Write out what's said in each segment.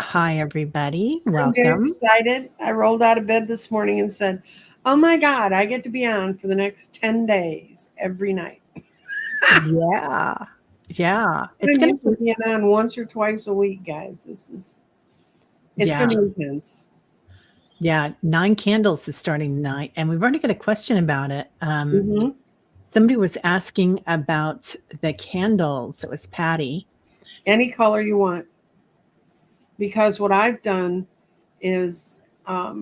Hi, everybody. I'm very Welcome. excited. I rolled out of bed this morning and said, "Oh my God, I get to be on for the next 10 days every night." Yeah. Yeah. It's I'm going to used to be, being on once or twice a week, guys. It's yeah. going to be intense. Yeah. Nine Candles is starting tonight. And we've already got a question about it. Hmm. Somebody was asking about the candles. It was Patty. Any color you want. Because what I've done is, I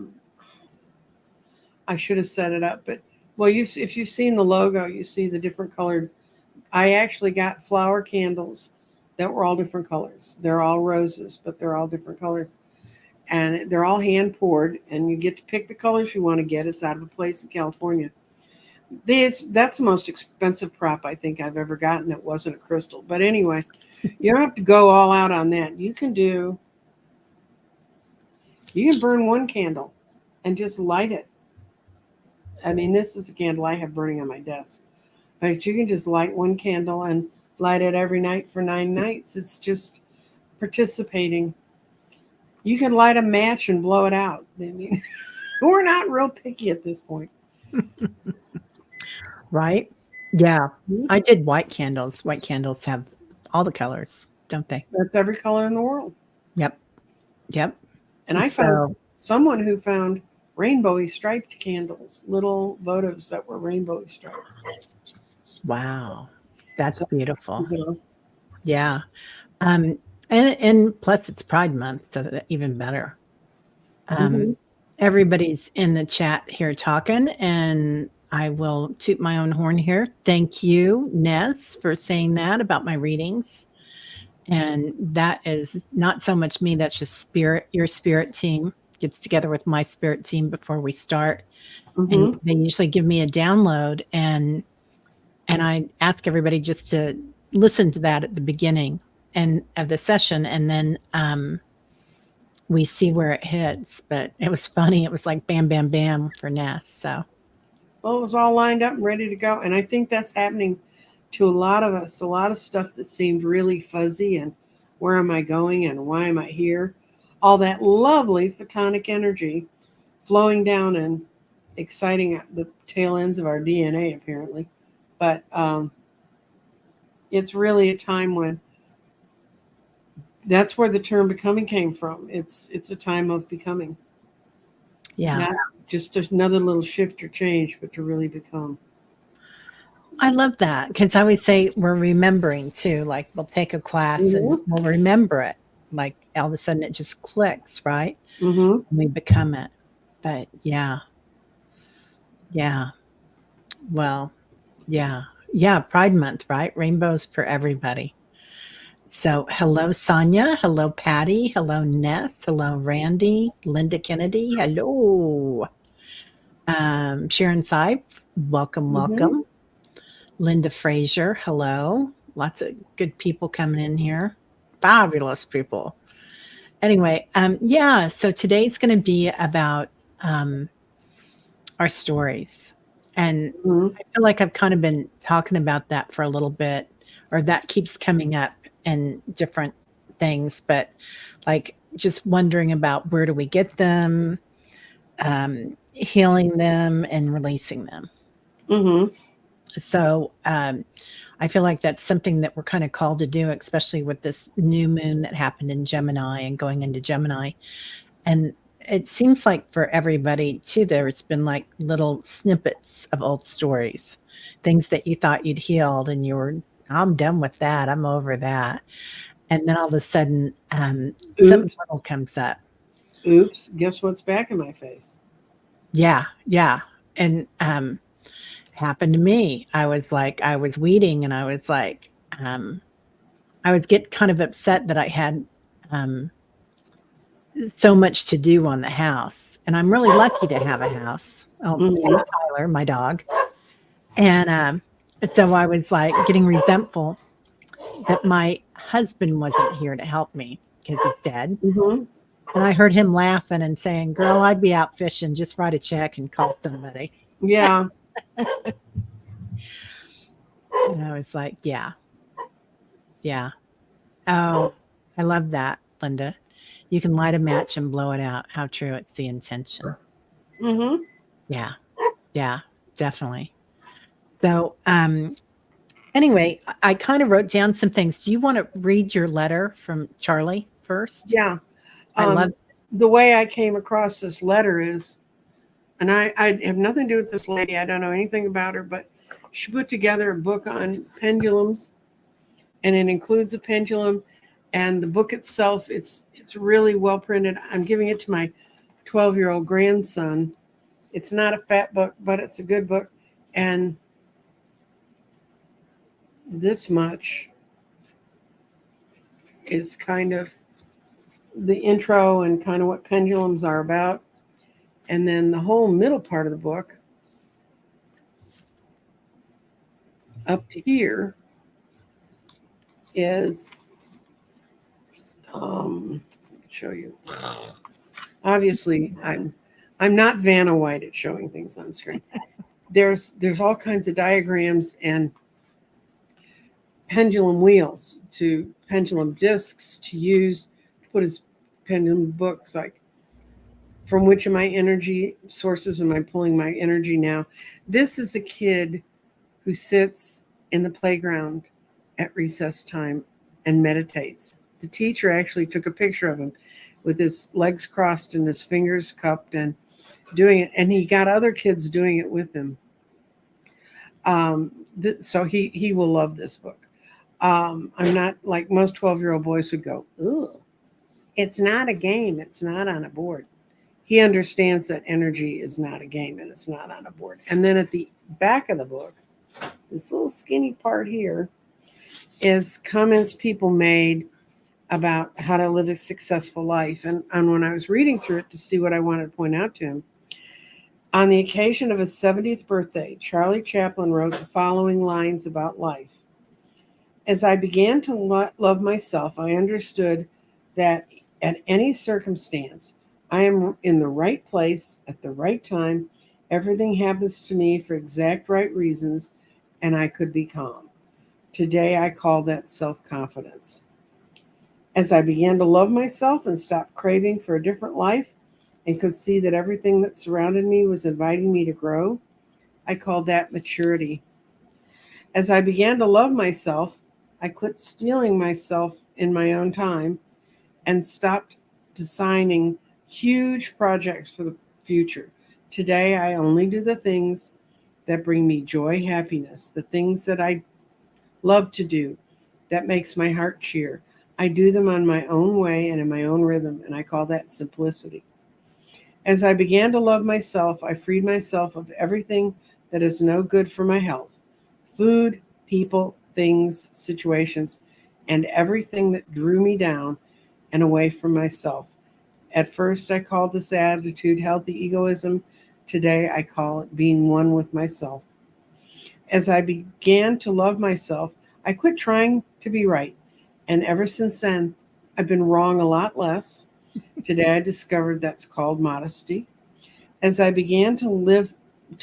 should have set it up, but well, if you've seen the logo, you see the different colored. I actually got flower candles that were all different colors. They're all roses, but they're all different colors. And they're all hand poured, and you get to pick the colors you want to get. It's out of a place in California. That's the most expensive prop I think I've ever gotten that wasn't a crystal. But anyway, you don't have to go all out on that. You can burn one candle and just light it. I mean, this is a candle I have burning on my desk. But you can just light one candle and light it every night for 9 nights. It's just participating. You can light a match and blow it out. I mean, we're not real picky at this point. Right? Yeah. Mhm. I did white candles. White candles have all the colors, don't they? That's every color in the world. Yep. Yep. And I found So, someone who found rainbowy striped candles, little votives that were rainbowy striped. wow. That's So, beautiful. you know, Yeah. Um, and plus it's Pride Month, so even better. Um, hmm everybody's in the chat here talking, and I will toot my own horn here. Thank you, Ness, for saying that about my readings. And that is not so much me, that's just spirit. Your spirit team gets together with my spirit team before we start. And hmm they usually give me a download, and I ask everybody just to listen to that at the beginning and of the session, and then we see where it hits. But it was funny. It was like bam, bam, bam for Ness. So well, it was all lined up and ready to go. And I think that's happening to a lot of us. A lot of stuff that seemed really fuzzy and where am I going and why am I here? All that lovely photonic energy flowing down and exciting at the tail ends of our DNA, apparently. But it's really a time when that's where the term becoming came from. It's a time of becoming, yeah, not just another little shift or change, but to really become. I love that because I always say we're remembering too. Like we'll take a class and Hmm. we'll remember it. Like all of a sudden it just clicks, right? Hmm. And we become it. But yeah, yeah. Well, yeah. Yeah. Pride Month, right? Rainbows for everybody. So, hello, Sonia. Hello, Patty. Hello, Ness. Hello, Randy. Linda Kennedy. Hello. Sharon Sipe. Welcome, Hmm. welcome. Linda Frazier. Hello. Lots of good people coming in here. Fabulous people. Anyway, yeah, so today's going to be about um, our stories. And Hmm. I feel like I've kind of been talking about that for a little bit, or that keeps coming up in different things, but like just wondering about where do we get them, healing them, and releasing them. Hmm. So I feel like that's something that we're kind of called to do, especially with this new moon that happened in Gemini and going into Gemini. And it seems like for everybody too, there's been like little snippets of old stories, things that you thought you'd healed and you were, I'm done with that. I'm over that. And then all of a sudden, something Oops. little comes up. Oops. Guess what's back in my face? Yeah. Yeah. And happened to me. I was like, I was weeding and I was like, um, I was get kind of upset that I had um, so much to do on the house. And I'm really lucky to have a house. Oh, Hmm. and Tyler, my dog. And so I was like getting resentful that my husband wasn't here to help me because he's dead. Hmm. And I heard him laughing and saying, "Girl, I'd be out fishing. Just write a check and call somebody." Yeah. And I was like, "Yeah, yeah. Oh, I love that, Linda." You can light a match and blow it out. How true. It's the intention. Mm-hmm. Yeah. Yeah, definitely. So, anyway, I kind of wrote down some things. Do you want to read your letter from Charlie first? Yeah. I love. The way I came across this letter is, and I have nothing to do with this lady. I don't know anything about her, but she put together a book on pendulums, and it includes a pendulum. And the book itself, it's really well printed. I'm giving it to my 12-year-old grandson. It's not a fat book, but it's a good book. And this much is kind of the intro and kind of what pendulums are about. And then the whole middle part of the book up here is show you. Obviously, I'm not Vanna White at showing things on screen. There's all kinds of diagrams and pendulum wheels to pendulum discs to use to put his pendulum books, like from which of my energy sources am I pulling my energy now. This is a kid who sits in the playground at recess time and meditates. The teacher actually took a picture of him with his legs crossed and his fingers cupped and doing it, and he got other kids doing it with him. So he will love this book. I'm not like most 12-year-old boys would go, "Ooh, it's not a game. It's not on a board." He understands that energy is not a game and it's not on a board. And then at the back of the book, this little skinny part here is comments people made about how to live a successful life. And when I was reading through it to see what I wanted to point out to him, on the occasion of his 70th birthday, Charlie Chaplin wrote the following lines about life. As I began to love myself, I understood that at any circumstance, I am in the right place at the right time. Everything happens to me for exact right reasons, and I could be calm. Today, I call that self-confidence. As I began to love myself and stop craving for a different life and could see that everything that surrounded me was inviting me to grow, I called that maturity. As I began to love myself, I quit stealing myself in my own time and stopped designing huge projects for the future. Today, I only do the things that bring me joy, happiness, the things that I love to do, that makes my heart cheer. I do them on my own way and in my own rhythm, and I call that simplicity. As I began to love myself, I freed myself of everything that is no good for my health: food, people, things, situations, and everything that drew me down and away from myself. At first, I called this attitude healthy egoism. Today, I call it being one with myself. As I began to love myself, I quit trying to be right. And ever since then, I've been wrong a lot less. Today, I discovered that's called modesty. As I began to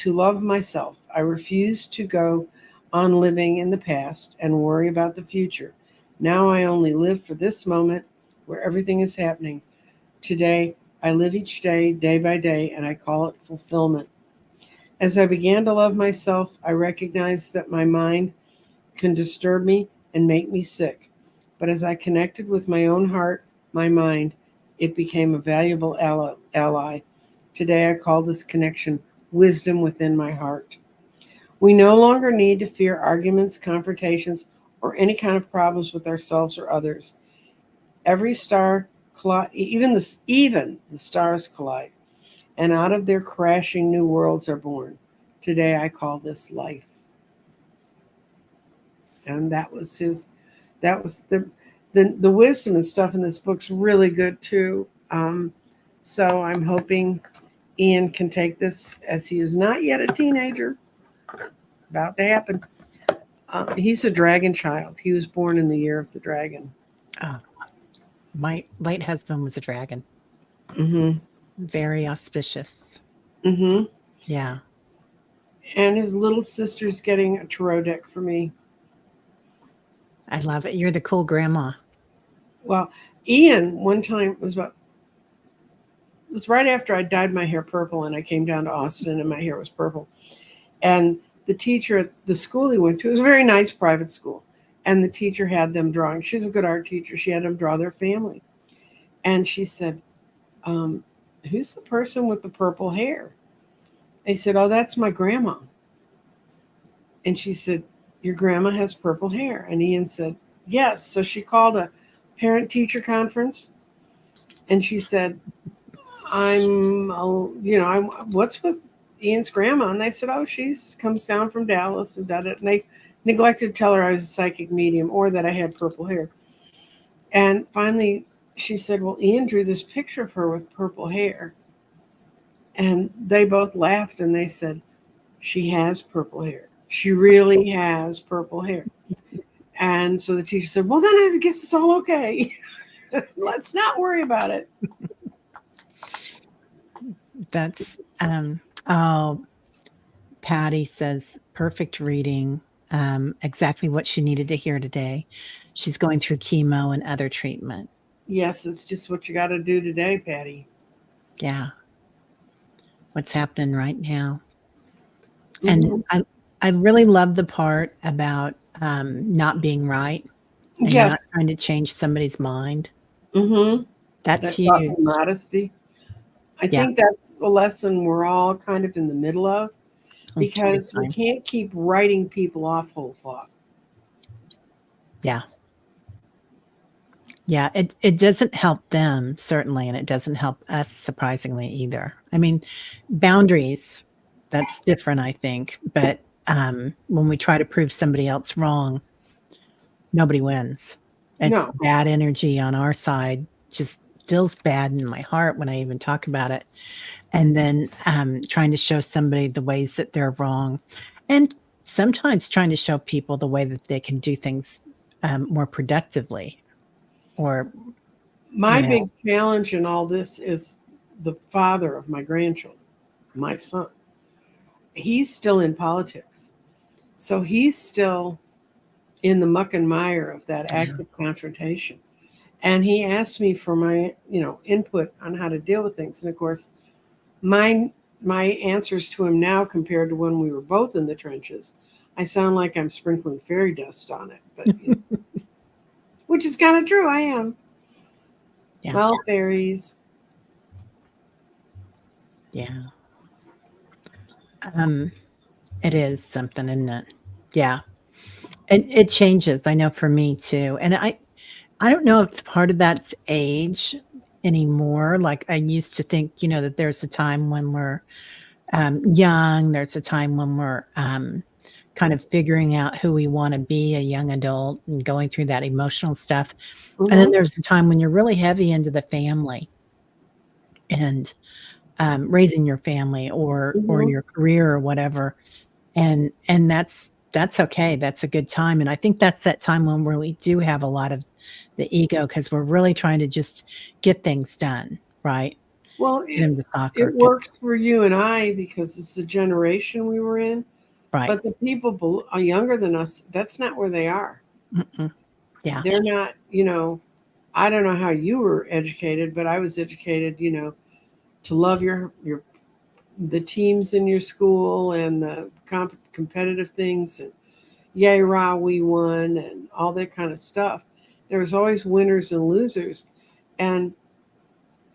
love myself, I refused to go on living in the past and worry about the future. Now I only live for this moment where everything is happening. Today, I live each day, day by day, and I call it fulfillment. As I began to love myself, I recognized that my mind can disturb me and make me sick. But as I connected with my own heart, my mind, it became a valuable ally. Today, I call this connection wisdom within my heart. We no longer need to fear arguments, confrontations, or any kind of problems with ourselves or others. Every star, even the stars collide, and out of their crashing new worlds are born. Today, I call this life. And that was his. That was the wisdom and stuff in this book's really good too. So I'm hoping Ian can take this, as he is not yet a teenager. About to happen. He's a dragon child. He was born in the year of the dragon. Oh, my late husband was a dragon. Mm-hmm. Very auspicious. Mm-hmm. Yeah. And his little sister's getting a tarot deck for me. I love it. You're the cool grandma. Well, Ian, one time, it was right after I dyed my hair purple and I came down to Austin and my hair was purple. And the teacher at the school he went to, it was a very nice private school. And the teacher had them drawing. She's a good art teacher. She had them draw their family. And she said, um, who's the person with the purple hair? They said, oh, that's my grandma. And she said, your grandma has purple hair. And Ian said, yes. So she called a parent teacher conference and she said, I'm what's with Ian's grandma? And they said, oh, she's comes down from Dallas and did it. And they neglected to tell her I was a psychic medium or that I had purple hair. And finally, she said, well, Ian drew this picture of her with purple hair. And they both laughed and they said, she has purple hair. She really has purple hair. And so the teacher said, well, then I guess it's all okay. Let's not worry about it. That's oh, Patty says perfect reading. Exactly what she needed to hear today. She's going through chemo and other treatment. Yes, it's just what you got to do today, Patty. Yeah. What's happening right now. Mm-hmm. And I really love the part about not being right and Yes. not trying to change somebody's mind. Mm-hmm. That's Taught me huge. modesty. I Yeah. think that's the lesson we're all kind of in the middle of because we can't keep writing people off whole cloth. Yeah. Yeah, it doesn't help them, certainly, and it doesn't help us surprisingly either. I mean, boundaries, that's different, I think. But when we try to prove somebody else wrong, nobody wins. It's No. bad energy on our side, just feels bad in my heart when I even talk about it. And then trying to show somebody the ways that they're wrong. And sometimes trying to show people the way that they can do things more productively. Or My big challenge in all this is the father of my grandchildren, my son. He's still in politics. So he's still in the muck and mire of that active confrontation. And he asked me for my, input on how to deal with things. And of course, my answers to him now compared to when we were both in the trenches, I sound like I'm sprinkling fairy dust on it, but which is kind of true. I am. Yeah. Well, fairies. Yeah. It is something, isn't it? Yeah. And it changes. I know for me too. And I don't know if part of that's age anymore. Like I used to think, that there's a time when we're young. There's a time when we're kind of figuring out who we want to be, a young adult, and going through that emotional stuff. Mm-hmm. And then there's a time when you're really heavy into the family and raising your family or your career or whatever. And that's okay. That's a good time. And I think that's that time when we do have a lot of the ego because we're really trying to just get things done, right? Well, it works for you and I because it's the generation we were in. Right. But the people younger than us, that's not where they are. Mm-mm. Yeah. They're not, I don't know how you were educated, but I was educated, to love the teams in your school and the competitive things and yay rah we won and all that kind of stuff. There was always winners and losers, and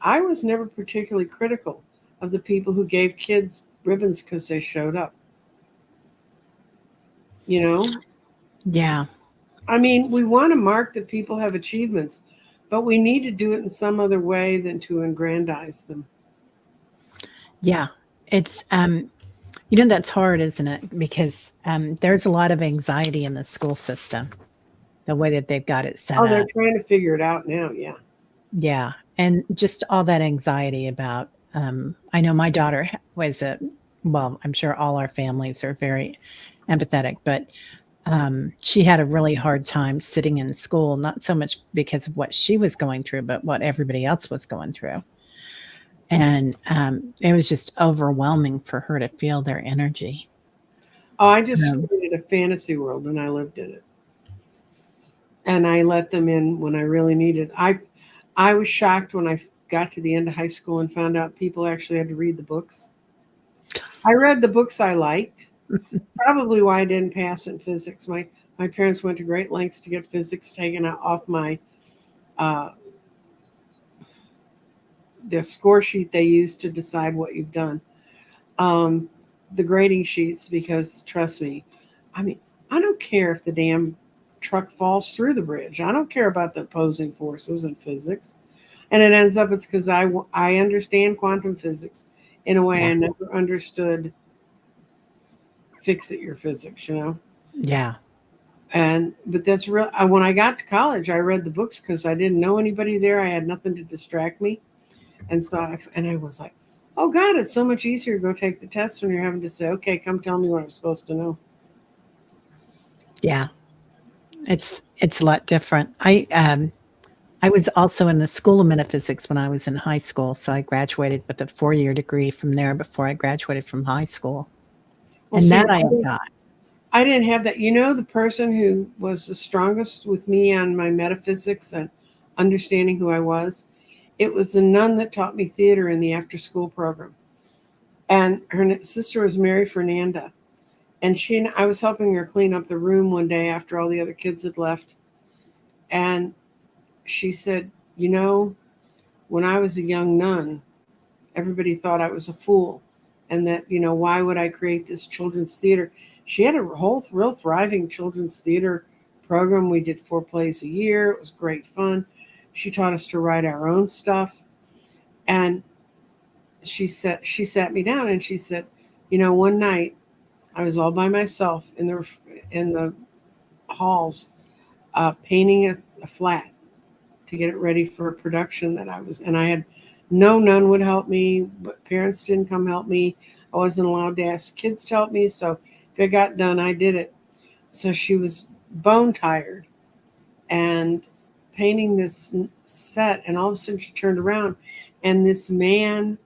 I was never particularly critical of the people who gave kids ribbons because they showed up. Yeah. I mean, we want to mark that people have achievements, but we need to do it in some other way than to aggrandize them. Yeah. It's that's hard, isn't it? Because there's a lot of anxiety in the school system, the way that they've got it set up. Oh, they're trying to figure it out now. Yeah. Yeah. And just all that anxiety about, I know my daughter was I'm sure all our families are very empathetic, but she had a really hard time sitting in school, not so much because of what she was going through, but what everybody else was going through. And it was just overwhelming for her to feel their energy. Oh, I just created a fantasy world and I lived in it. And I let them in when I really needed. I was shocked when I got to the end of high school and found out people actually had to read the books. I read the books I liked. Probably why I didn't pass in physics. My parents went to great lengths to get physics taken off my uh, the score sheet they use to decide what you've done. Um, the grading sheets, because trust me, I mean, I don't care if the damn truck falls through the bridge. I don't care about the opposing forces in physics. And it ends up it's because I understand quantum physics in a way Yeah. I never understood fix it your physics, you know. Yeah. And but that's real. When I got to college, I read the books because I didn't know anybody there. I had nothing to distract me, and so I was like, "Oh God, it's so much easier to go take the test when you're having to say, okay, come tell me what I'm supposed to know." Yeah. It's a lot different. I was also in the School of Metaphysics when I was in high school, so I graduated with a 4-year degree from there before I graduated from high school, Well, and see, that I have got. I didn't have that. You know, the person who was the strongest with me on my metaphysics and understanding who I was, it was the nun that taught me theater in the after school program. And her sister was Mary Fernanda. And I was helping her clean up the room one day after all the other kids had left. And she said, "You know, when I was a young nun, everybody thought I was a fool. And that, you know, why would I create this children's theater?" She had a whole real thriving children's theater program. We did 4 plays a year. It was great fun. She taught us to write our own stuff. And she sat me down and she said, "You know, one night I was all by myself in the halls painting a flat to get it ready for a production that and I had no none would help me, but parents didn't come help me. I wasn't allowed to ask kids to help me, so if it got done, I did it." So she was bone tired and painting this set, and all of a sudden she turned around, and this man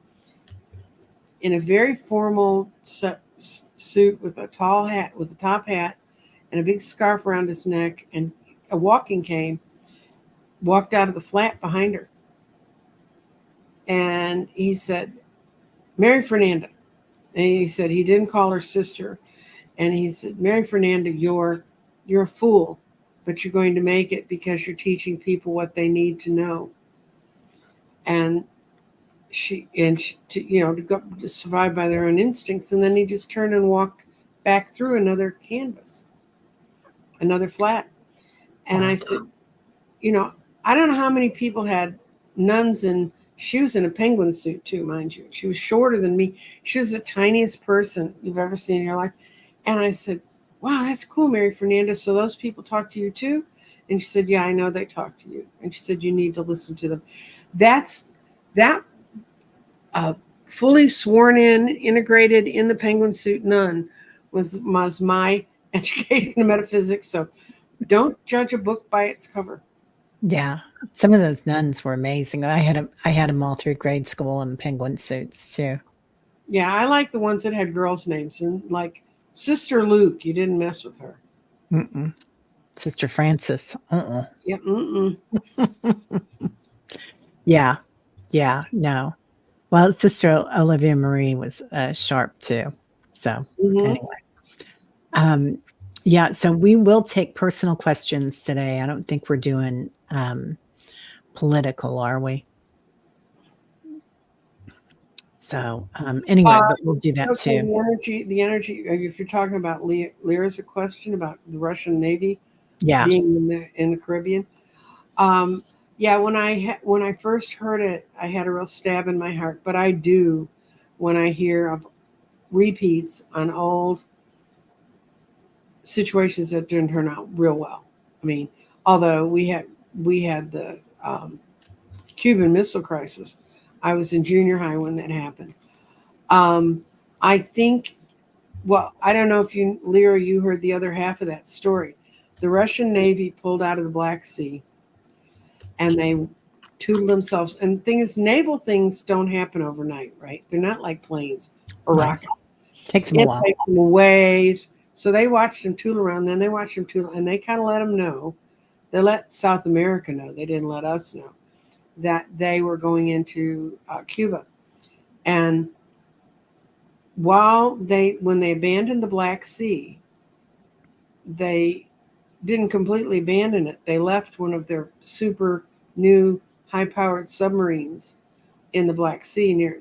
in a very formal suit with a tall hat, with a top hat, and a big scarf around his neck, and a walking cane, walked out of the flat behind her. And he said, "Mary Fernanda." And he said he didn't call her sister. And he said, "Mary Fernanda, you're a fool, but you're going to make it because you're teaching people what they need to know." And to go to survive by their own instincts. And then he just turned and walked back through another canvas, another flat. And I Wow. said, you know, I don't know how many people had nuns, and she was in a penguin suit too, mind you. She was shorter than me. She was the tiniest person you've ever seen in your life. And I said, "Wow, that's cool, Mary Fernanda. So those people talk to you too?" And she said, "Yeah, I know they talk to you." And she said, "You need to listen to them." That's that fully sworn in, integrated in the penguin suit nun was my education in metaphysics. So don't judge a book by its cover. Yeah. Some of those nuns were amazing. I had them all through grade school in penguin suits too. Yeah, I like the ones that had girls' names, and like Sister Luke, you didn't mess with her. Mm-mm. Sister Francis. Uh-uh. Yeah, mm-mm. Yeah. Yeah. No. Well, Sister Olivia Marie was sharp too. So Mm-hmm. anyway, um, yeah. So we will take personal questions today. I don't think we're doing political, are we? So anyway, but we'll do that Okay, too. the energy. If you're talking about Lyra's a question about the Russian Navy Yeah. being in the Caribbean. Um, yeah, when I first heard it, I had a real stab in my heart. But I do when I hear of repeats on old situations that didn't turn out real well. I mean, although we had the Cuban Missile Crisis. I was in junior high when that happened. Um, I think. Well, I don't know if Lyra, you heard the other half of that story. The Russian Navy pulled out of the Black Sea, and they tootled themselves. And the thing is, naval things don't happen overnight, right? They're not like planes or Right. rockets. Takes them a It while. takes them ways. So they watched them tootle around. Then they watched them tootle, and they kind of let them know. They let South America know. They didn't let us know. that they were going into Cuba. And when they abandoned the Black Sea, they didn't completely abandon it. They left one of their super new high-powered submarines in the Black Sea near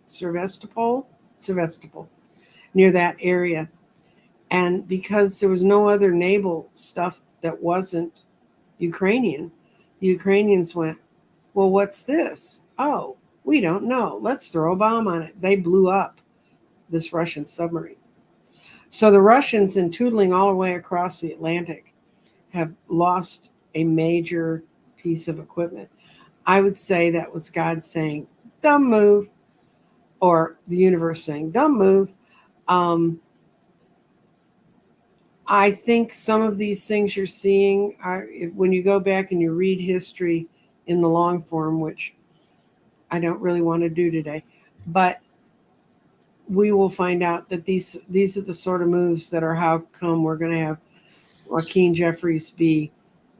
Sevastopol, near that area. And because there was no other naval stuff that wasn't Ukrainian, the Ukrainians went, well, what's this? Oh, we don't know. Let's throw a bomb on it. They blew up this Russian submarine. So the Russians, in tootling all the way across the Atlantic, have lost a major piece of equipment. I would say that was God saying, dumb move, or the universe saying, dumb move. I think some of these things you're seeing are, when you go back and you read history in the long form, which I don't really want to do today, but we will find out that these are the sort of moves that are how come we're going to have Joaquin Jeffries be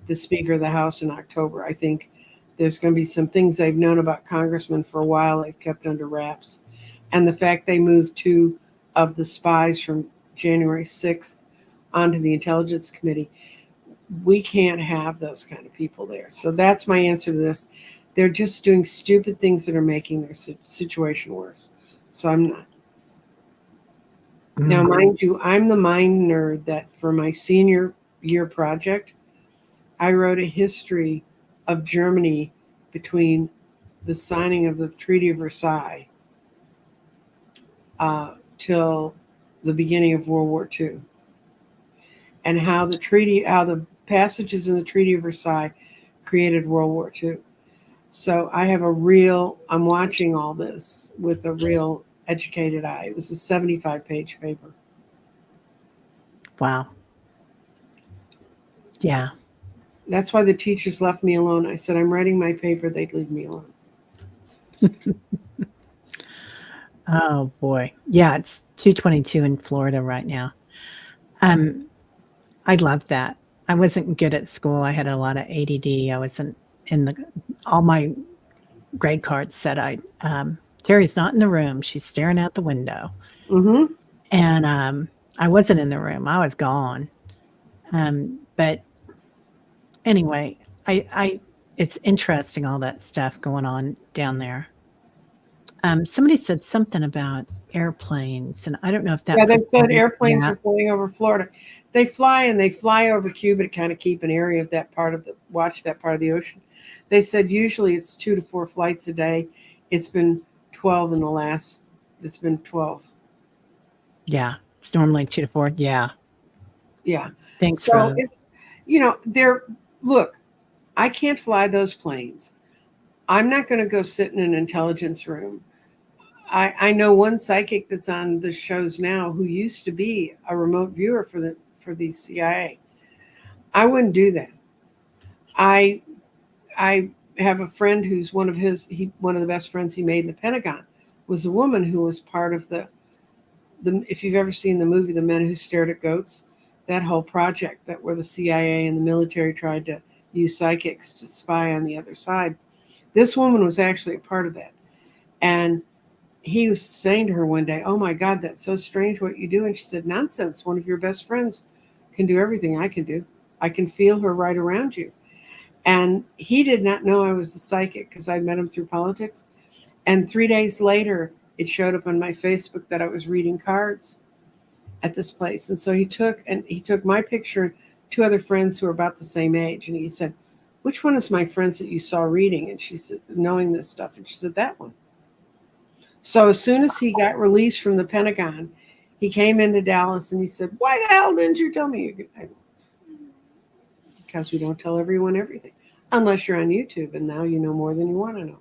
the Speaker of the House in October. I think there's going to be some things they've known about congressmen for a while they've kept under wraps. And the fact they moved 2 of the spies from January 6th onto the Intelligence Committee, we can't have those kind of people there. So that's my answer to this. They're just doing stupid things that are making their situation worse. So I'm not. Now, mind you, I'm the mind nerd that for my senior year project, I wrote a history of Germany between the signing of the Treaty of Versailles till the beginning of World War II, and how the passages in the Treaty of Versailles created World War II. So I'm watching all this with a real educated eye. It was a 75-page paper. Wow. Yeah. That's why the teachers left me alone. I said, I'm writing my paper. They'd leave me alone. Oh boy. Yeah, it's 2:22 in Florida right now. I love that. I wasn't good at school. I had a lot of ADD. I wasn't all my grade cards said Teri's not in the room. She's staring out the window. Mm-hmm. And I wasn't in the room. I was gone. But anyway, it's interesting, all that stuff going on down there. Somebody said something about airplanes, and I don't know if that. Yeah, they said airplanes are flying over Florida. They fly over Cuba to kind of keep an area of watch that part of the ocean. They said usually it's 2 to 4 flights a day. It's been 12 it's been 12. Yeah, it's normally 2 to 4. Yeah. Yeah. Thanks. So it's, look, I can't fly those planes. I'm not going to go sit in an intelligence room. I know one psychic that's on the shows now who used to be a remote viewer for the CIA. I wouldn't do that. I have a friend who's one of the best friends he made in the Pentagon was a woman who was part of the if you've ever seen the movie The Men Who Stared at Goats, that whole project where the CIA and the military tried to use psychics to spy on the other side. This woman was actually a part of that. And he was saying to her one day, oh my God, that's so strange what you do. And she said, nonsense. One of your best friends can do everything I can do. I can feel her right around you. And he did not know I was a psychic because I met him through politics. And 3 days later, it showed up on my Facebook that I was reading cards at this place. And so he took my picture, 2 other friends who were about the same age. And he said, which one is my friends that you saw reading? And she said, knowing this stuff. And she said, that one. So as soon as he got released from the Pentagon, he came into Dallas and he said, why the hell didn't you tell me? Because we don't tell everyone everything, unless you're on YouTube, and now you know more than you want to know.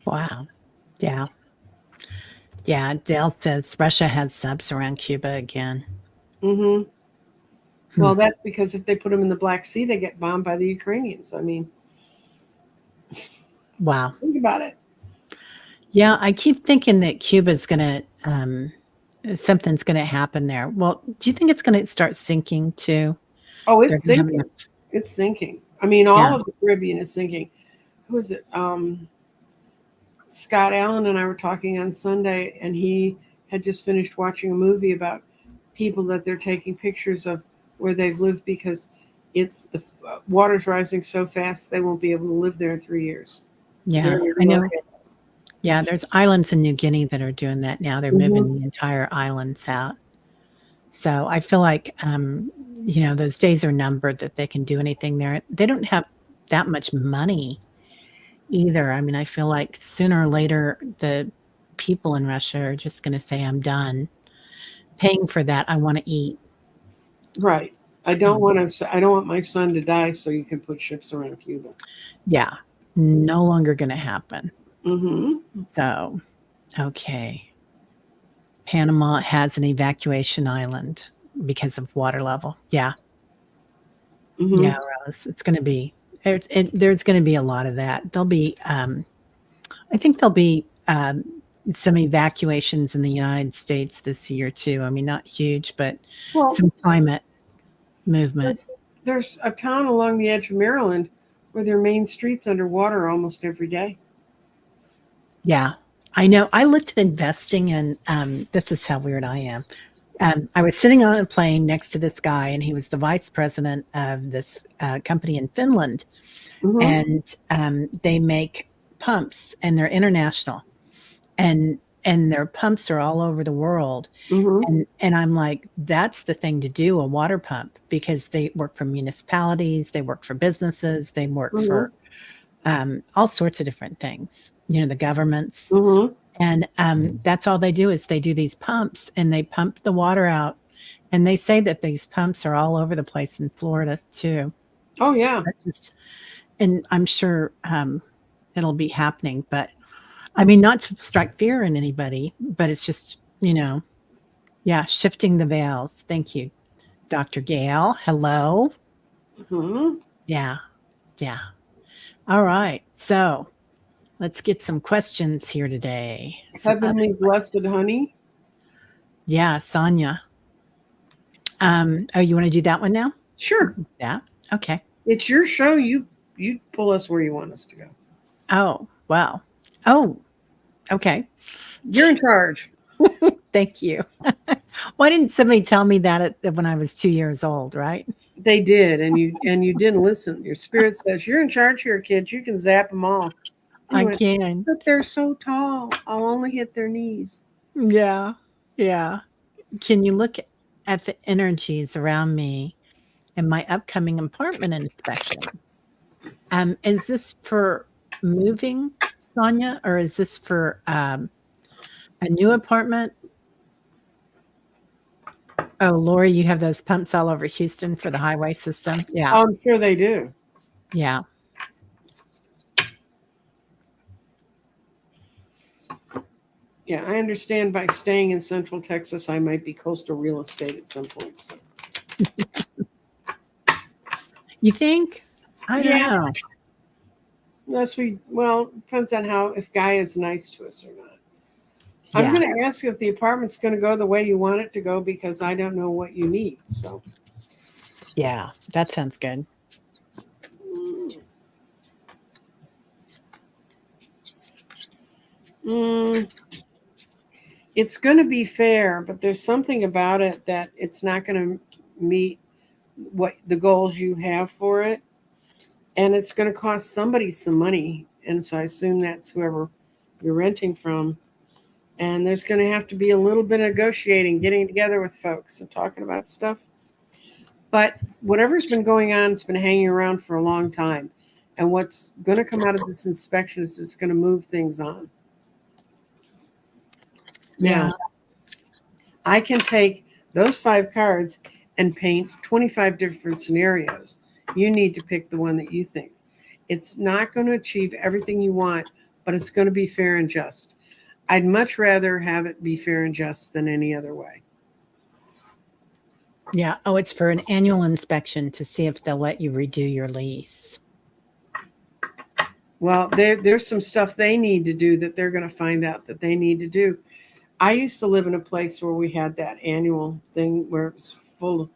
Wow. Yeah. Yeah. Dale says Russia has subs around Cuba again. Mm-hmm. Well, that's because if they put them in the Black Sea, they get bombed by the Ukrainians. I mean, wow. Think about it. Yeah, I keep thinking that Cuba's going to, something's going to happen there. Well, do you think it's going to start sinking too? Oh, it's sinking. It's sinking. I mean, all Yeah. of the Caribbean is sinking. Who is it? Scott Allen and I were talking on Sunday, and he had just finished watching a movie about people that they're taking pictures of where they've lived because it's the water's rising so fast they won't be able to live there in 3 years. Yeah. They're I know. Yeah. There's islands in New Guinea that are doing that now. They're moving Mm-hmm. the entire islands out. So I feel like, those days are numbered that they can do anything there. They don't have that much money either. I mean, I feel like sooner or later, the people in Russia are just going to say, I'm done paying for that. I want to eat. Right. I don't want to. I don't want my son to die, so you can put ships around Cuba. Yeah. No longer going to happen. Mm-hmm. So, okay. Panama has an evacuation island because of water level. Yeah. Mm-hmm. Yeah, Rose. It's going to be, there's going to be a lot of that. I think there'll be some evacuations in the United States this year too. I mean, not huge, but Well, some climate movement. there's a town along the edge of Maryland where their main street's underwater almost every day. Yeah, I know. I looked at investing in. This is how weird I am. I was sitting on a plane next to this guy, and he was the vice president of this company in Finland, Mm-hmm. and they make pumps, and they're international, and their pumps are all over the world. Mm-hmm. And I'm like, that's the thing to do, a water pump, because they work for municipalities, they work for businesses, they work Mm-hmm. for all sorts of different things, the governments. Mm-hmm. And that's all they do is they do these pumps and they pump the water out. And they say that these pumps are all over the place in Florida too. Oh yeah. And I'm sure it'll be happening. But I mean, not to strike fear in anybody, but it's just, yeah, shifting the veils. Thank you, Dr. Gail. Hello. Mm-hmm. Yeah. Yeah. All right. So let's get some questions here today. Heavenly blessed honey. Yeah, Sonia. You want to do that one now? Sure. Yeah. Okay. It's your show. You pull us where you want us to go. Oh, wow. Oh, okay. You're in charge. Thank you. Why didn't somebody tell me that when I was 2 years old, right? They did, and you didn't listen. Your spirit says you're in charge here, kids. You can zap them all. And I you went, can. but they're so tall. I'll only hit their knees. Yeah. Yeah. Can you look at the energies around me in my upcoming apartment inspection? Is this for moving, Sonia, or is this for a new apartment? Oh, Lori, you have those pumps all over Houston for the highway system? Yeah. I'm sure they do. Yeah. Yeah, I understand by staying in Central Texas, I might be coastal real estate at some point. So. You think? I don't know. Unless depends on if Guy is nice to us or not. Yeah. I'm going to ask if the apartment's going to go the way you want it to go because I don't know what you need. So. Yeah, that sounds good. It's going to be fair, but there's something about it that it's not going to meet what the goals you have for it. And it's going to cost somebody some money. And so I assume that's whoever you're renting from. And there's going to have to be a little bit of negotiating, getting together with folks and talking about stuff. But whatever's been going on, it's been hanging around for a long time. And what's going to come out of this inspection is it's going to move things on. Yeah. Now, I can take those 5 cards and paint 25 different scenarios. You need to pick the one that you think. It's not going to achieve everything you want, but it's going to be fair and just. I'd much rather have it be fair and just than any other way. Yeah. Oh, it's for an annual inspection to see if they'll let you redo your lease. Well, there's some stuff they need to do that they're going to find out that they need to do. I used to live in a place where we had that annual thing where it was full of,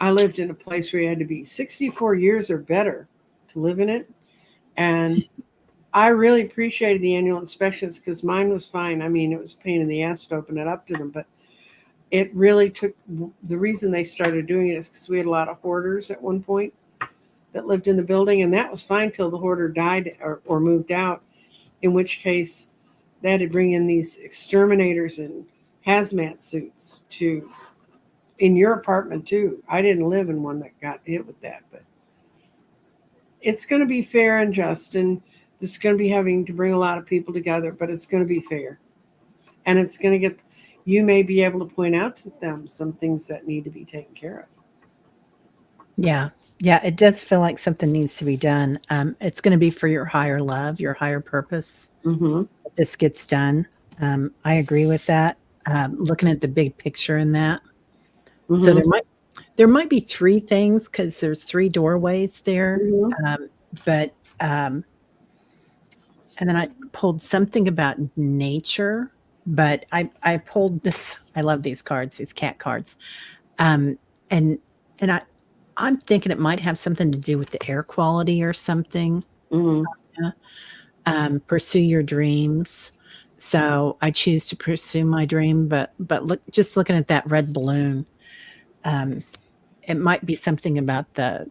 I lived in a place where you had to be 64 years or better to live in it. And I really appreciated the annual inspections because mine was fine. I mean, it was a pain in the ass to open it up to them, but it really took, the reason they started doing it is because we had a lot of hoarders at one point that lived in the building, and that was fine till the hoarder died or moved out, in which case they had to bring in these exterminators in hazmat suits to in your apartment too. I didn't live in one that got hit with that, but it's going to be fair and just, and it's going to be having to bring a lot of people together, but it's going to be fair, and it's going to get, you may be able to point out to them some things that need to be taken care of. Yeah. Yeah, it does feel like something needs to be done. It's going to be for your higher love, your higher purpose. Mm-hmm. That this gets done. I agree with that. Looking at the big picture in that. So Mm-hmm. there might be three things because there's three doorways there. Mm-hmm. But and then I pulled something about nature, but I pulled this. I love these cards, these cat cards. Um, and and I'm thinking it might have something to do with the air quality or something. Mm-hmm. Sonia. Pursue your dreams. So I choose to pursue my dream, but just looking at that red balloon, um, it might be something about the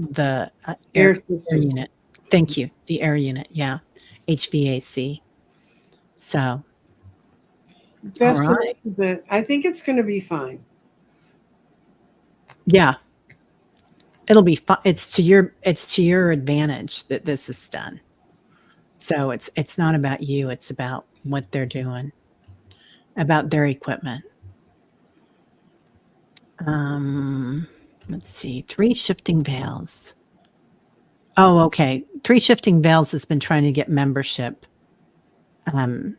Air air system. unit. Thank you, the air unit. Yeah, HVAC. So all Best of luck right, with it. I think it's going to be fine. yeah, it'll be fun. It's to your advantage that this is done. So it's not about you. It's about what they're doing, about their equipment. Um, let's see, 3 shifting veils. Oh, okay. 3 shifting veils has been trying to get membership, um,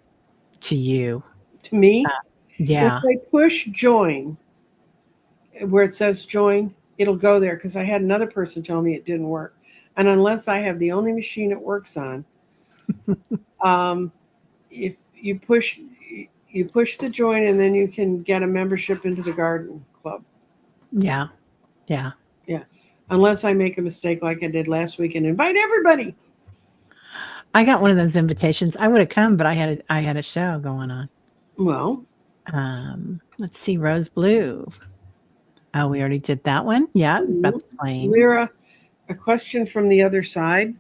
to you. To me, if Yeah. I push join where it says join, it'll go there because I had another person tell me it didn't work. And unless I have the only machine it works on, um, if you push the join and then you can get a membership into the garden club. Yeah. Yeah. Yeah. Unless I make a mistake like I did last week and invite everybody. I got one of those invitations. I would have come, but I had a show going on. Well, Let's see, rose blue. Oh, we already did that one. Yeah, about the planes. Lyra, a question from the other side.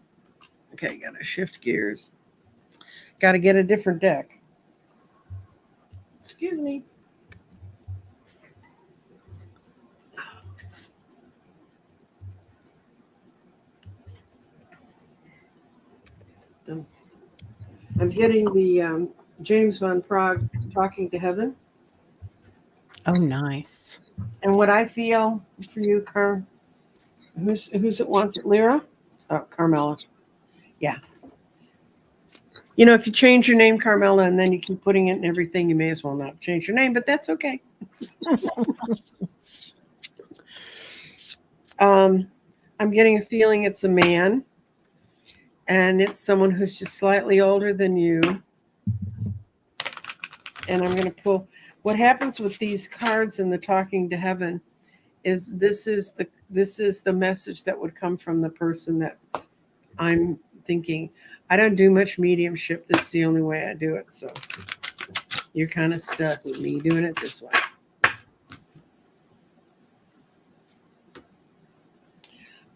Okay, gotta shift gears. Gotta get a different deck. Excuse me. I'm getting the James Van Prague Talking to Heaven. Oh, nice. And what I feel for you, who's it wants it? Lyra? Oh, Carmela. Yeah. You know, if you change your name, Carmela, and then you keep putting it in everything, you may as well not change your name, but that's okay. I'm getting a feeling it's a man, and it's someone who's just slightly older than you. And I'm going to pull. What happens with these cards in the Talking to Heaven is this is the message that would come from the person that I'm thinking. I don't do much mediumship. This is the only way I do it. So you're kind of stuck with me doing it this way.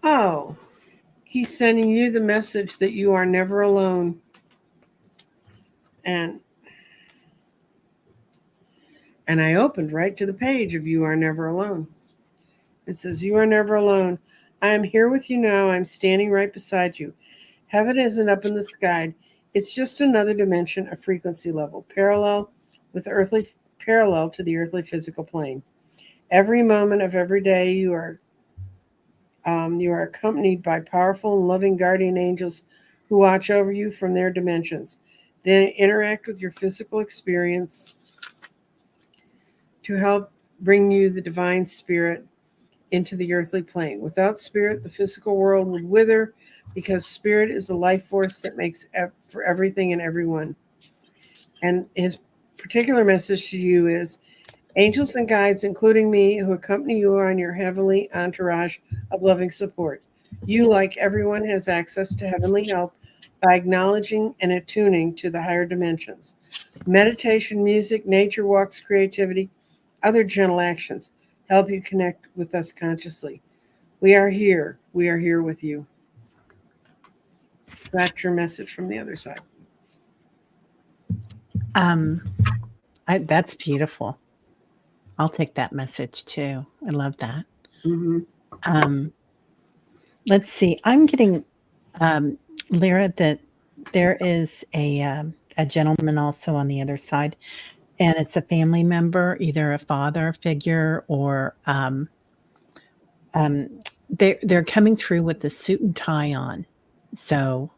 Oh, he's sending you the message that you are never alone. And I opened right to the page of You Are Never Alone. It says, You are never alone. I am here with you now. I'm standing right beside you. Heaven isn't up in the sky. It's just another dimension, a frequency level, parallel to the earthly physical plane. Every moment of every day, you are accompanied by powerful and loving guardian angels who watch over you from their dimensions. They interact with your physical experience to help bring you the divine spirit into the earthly plane. Without spirit, the physical world would wither because spirit is the life force that makes for everything and everyone. And his particular message to you is Angels and guides, including me, who accompany you on your heavenly entourage of loving support. You, like everyone, has access to heavenly help by acknowledging and attuning to the higher dimensions. Meditation, music, nature walks, creativity, other gentle actions help you connect with us consciously. We are here. We are here with you. So that's your message from the other side. Um, that's beautiful. I'll take that message too. I love that. Mm-hmm. Um, let's see. I'm getting, Lyra, that there is a gentleman also on the other side, and it's a family member, either a father figure or um, they're coming through with the suit and tie on. So,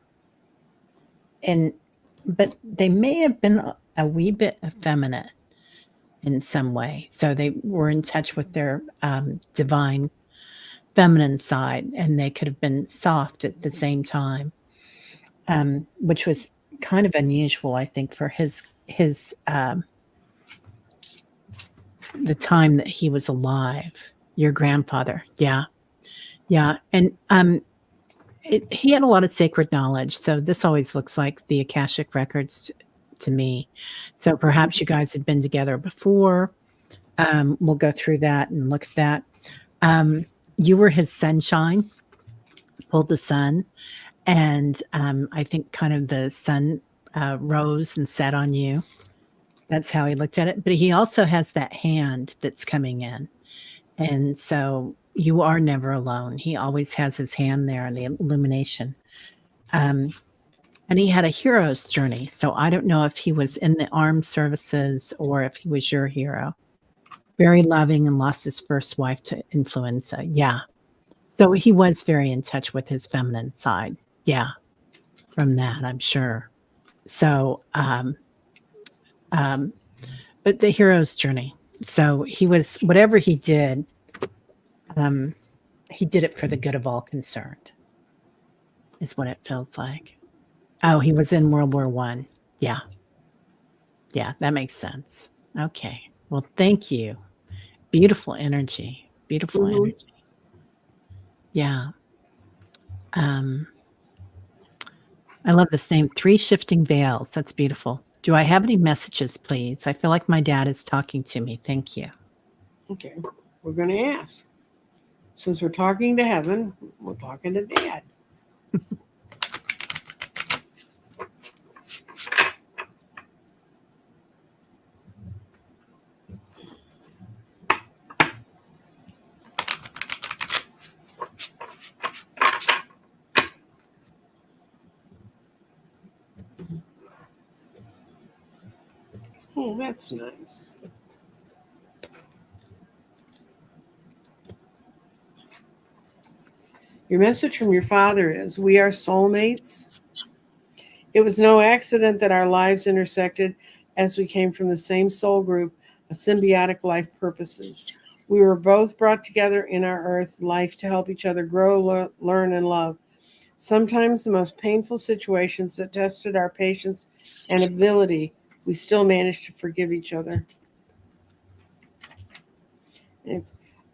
and but they may have been a wee bit effeminate in some way. So they were in touch with their divine feminine side, and they could have been soft at the same time, which was kind of unusual, I think, for his the time that he was alive. Your grandfather, yeah, yeah, and he had a lot of sacred knowledge. So this always looks like the Akashic records to me. So perhaps you guys had been together before. We'll go through that and look at that. You were his sunshine, pulled the sun, and I think kind of the sun rose and set on you. That's how he looked at it. But he also has that hand that's coming in. And so you are never alone. He always has his hand there in the illumination. Um, and he had a hero's journey. So I don't know if he was in the armed services or if he was your hero. Very loving and lost his first wife to influenza. Yeah. So he was very in touch with his feminine side. Yeah. From that, I'm sure. So, but the hero's journey. So he was, whatever he did it for the good of all concerned, is what it feels like. Oh, he was in World War One. Yeah. Yeah, that makes sense. Okay. Well, thank you. Beautiful energy. Beautiful Mm-hmm. energy. Yeah. Um, I love this name, Three Shifting Veils. That's beautiful. Do I have any messages, please? I feel like my dad is talking to me. Thank you. Okay. We're going to ask. Since we're talking to heaven, we're talking to Dad. Oh, that's nice. Your message from your father is, we are soulmates. It was no accident that our lives intersected, as we came from the same soul group, a symbiotic life purposes. We were both brought together in our earth life to help each other grow, learn, and love. Sometimes the most painful situations that tested our patience and ability, we still managed to forgive each other.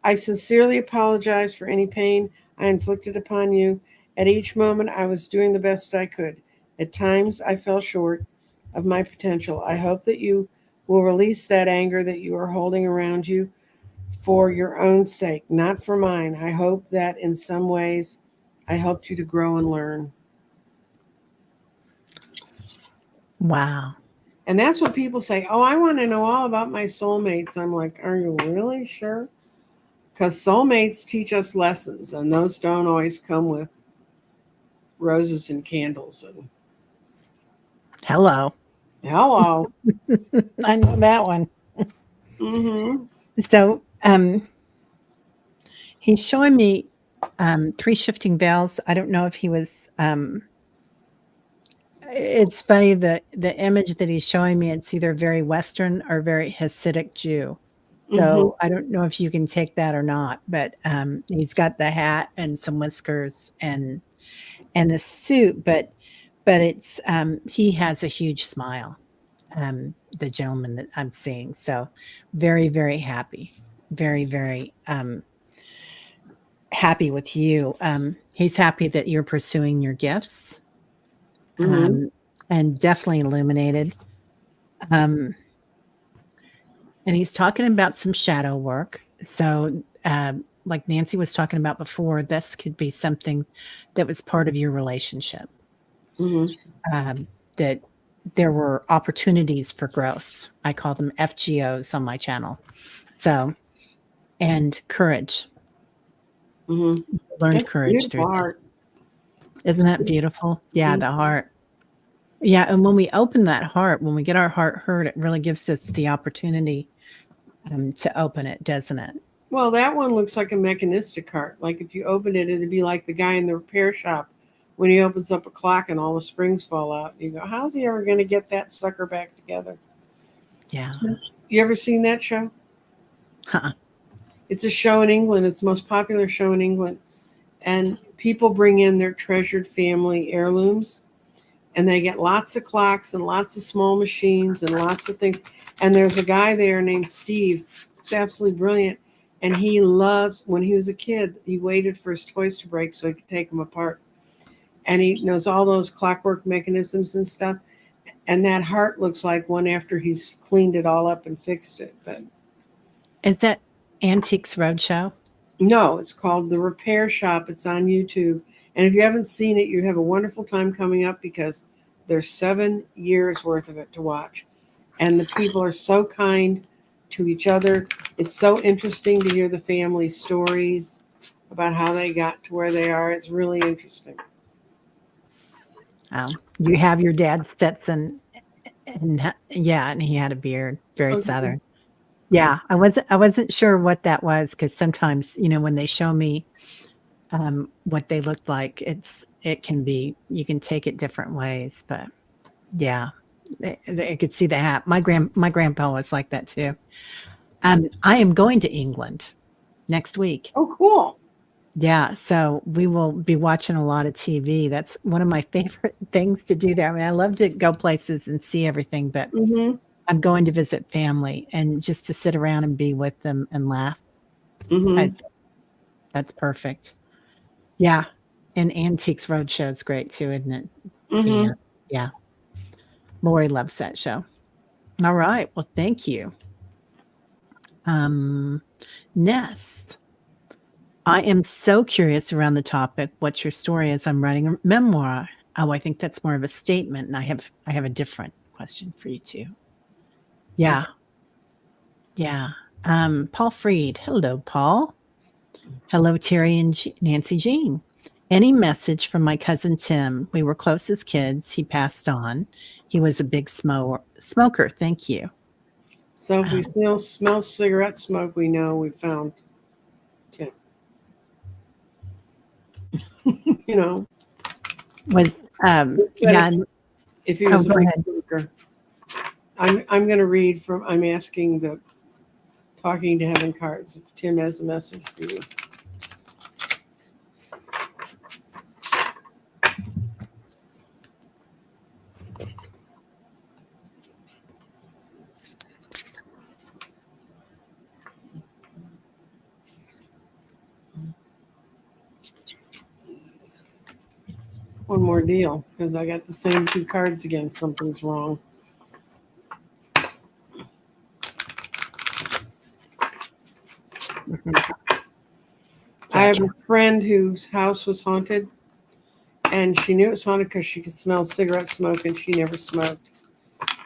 I sincerely apologize for any pain I inflicted upon you. At each moment, I was doing the best I could. At times, I fell short of my potential. I hope that you will release that anger that you are holding around you for your own sake, not for mine. I hope that in some ways I helped you to grow and learn. Wow. And that's what people say. Oh, I want to know all about my soulmates. I'm like, are you really sure? Because soulmates teach us lessons, and those don't always come with roses and candles. And Hello. hello. I know that one. Mm-hmm. So he's showing me three shifting veils. I don't know if he was it's funny, the image that he's showing me, it's either very Western or very Hasidic Jew. Mm-hmm. So I don't know if you can take that or not, but he's got the hat and some whiskers and the suit, but it's he has a huge smile. the gentleman that I'm seeing. So very, very happy. Very, very happy with you. He's happy that you're pursuing your gifts, Mm-hmm. and definitely illuminated. Um, and he's talking about some shadow work. So, like Nancy was talking about before, this could be something that was part of your relationship. Mm-hmm. That there were opportunities for growth. I call them FGOs on my channel. So, and courage. Mm-hmm. Learned That's a courage through beautiful this. art. Isn't that beautiful? Yeah, Mm-hmm. the heart. Yeah, and when we open that heart, when we get our heart heard, it really gives us the opportunity to open it, doesn't it? Well, that one looks like a mechanistic art. Like if you open it, it'd be like the guy in the repair shop when he opens up a clock and all the springs fall out. You go, how's he ever going to get that sucker back together? Yeah. You ever seen that show? Huh. It's a show in England. It's the most popular show in England. And people bring in their treasured family heirlooms and they get lots of clocks and lots of small machines and lots of things. And there's a guy there named Steve who's absolutely brilliant. And he loves, when he was a kid, he waited for his toys to break so he could take them apart. And he knows all those clockwork mechanisms and stuff. And that heart looks like one after he's cleaned it all up and fixed it. But Is that Antiques Roadshow? no, it's called The Repair Shop. It's on YouTube. And if you haven't seen it, you have a wonderful time coming up because there's 7 years worth of it to watch. And the people are so kind to each other. It's so interesting to hear the family stories about how they got to where they are. It's really interesting. You have your dad's Stetson, and yeah, and he had a beard, very Okay. Southern. Yeah, I wasn't sure what that was because sometimes when they show me what they looked like, it can be you can take it different ways, but yeah, I could see the hat. My grandpa was like that too. I am going to England next week. Oh, cool. Yeah, so we will be watching a lot of TV. That's one of my favorite things to do there. I mean, I love to go places and see everything, but Mm-hmm. I'm going to visit family and just to sit around and be with them and laugh. I Mm-hmm. think that's perfect. Yeah, and Antiques Roadshow is great too, isn't it? Mm-hmm. Yeah, yeah. Lori loves that show. All right, well, thank you. Um, Nest. I am so curious around the topic. What's your story as I'm writing a memoir? Oh, I think that's more of a statement, and I have a different question for you too. Okay. Yeah, yeah. Paul Freed. Hello, Paul. Hello, Teri and Nancy Jean. Any message from my cousin Tim? We were close as kids. He passed on. He was a big smoker. Thank you. So if we Um, smell cigarette smoke, we know we found Tim. You know, was instead of yeah. if he Oh, was a go big ahead. smoker. I'm going to read from. I'm asking the talking to heaven cards. If Tim has a message for you. One more deal because I got the same 2 cards again. Something's wrong. Mhm. I have Gotcha. a friend whose house was haunted, and she knew it was haunted because she could smell cigarette smoke, and she never smoked.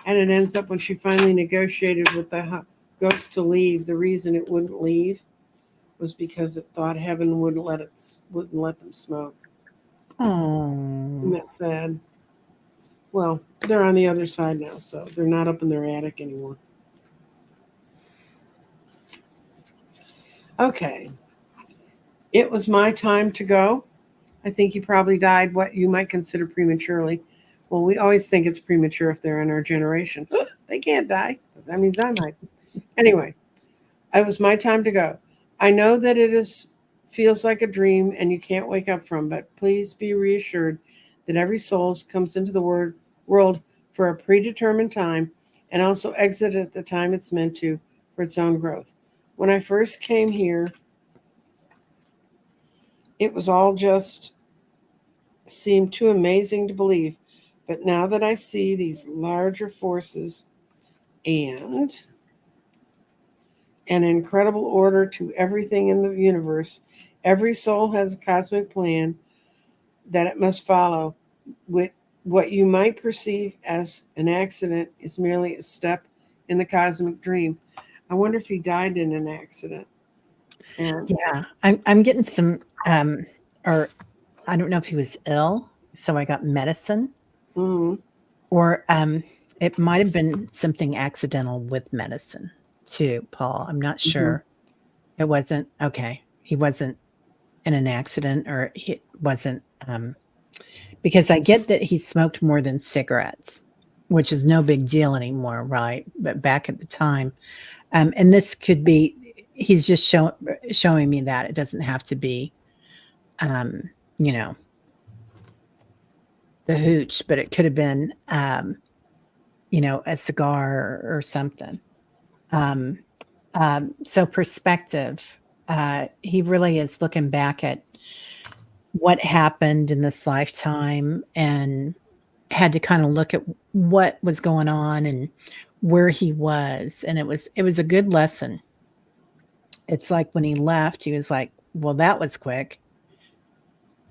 And it ends up when she finally negotiated with the ghost to leave. The reason it wouldn't leave was because it thought heaven wouldn't let them smoke. Isn't Oh, that sad? Well, they're on the other side now, so they're not up in their attic anymore. Okay, it was my time to go. I think he probably died what you might consider prematurely. Well, we always think it's premature if they're in our generation. They can't die because that means I might. Anyway, it was my time to go. I know that it is feels like a dream and you can't wake up from, but please be reassured that every soul comes into the world for a predetermined time, and also exit at the time it's meant to for its own growth. When I first came here, it was all just seemed too amazing to believe. But now that I see these larger forces and an incredible order to everything in the universe, every soul has a cosmic plan that it must follow. With what you might perceive as an accident is merely a step in the cosmic dream. I wonder if he died in an accident. And Yeah, I'm getting some, or I don't know if he was ill, so I got medicine, mm, or it might have been something accidental with medicine too, Paul. I'm not mhm. sure. It wasn't okay. He wasn't in an accident, or he wasn't, because I get that he smoked more than cigarettes, which is no big deal anymore, right? But back at the time, and this could be, he's just showing me that it doesn't have to be, um, you know, the hooch, but it could have been, a cigar or something. Um, so perspective, he really is looking back at what happened in this lifetime and had to kind of look at what was going on and where he was. And it was a good lesson. It's like when he left, he was like, well, that was quick.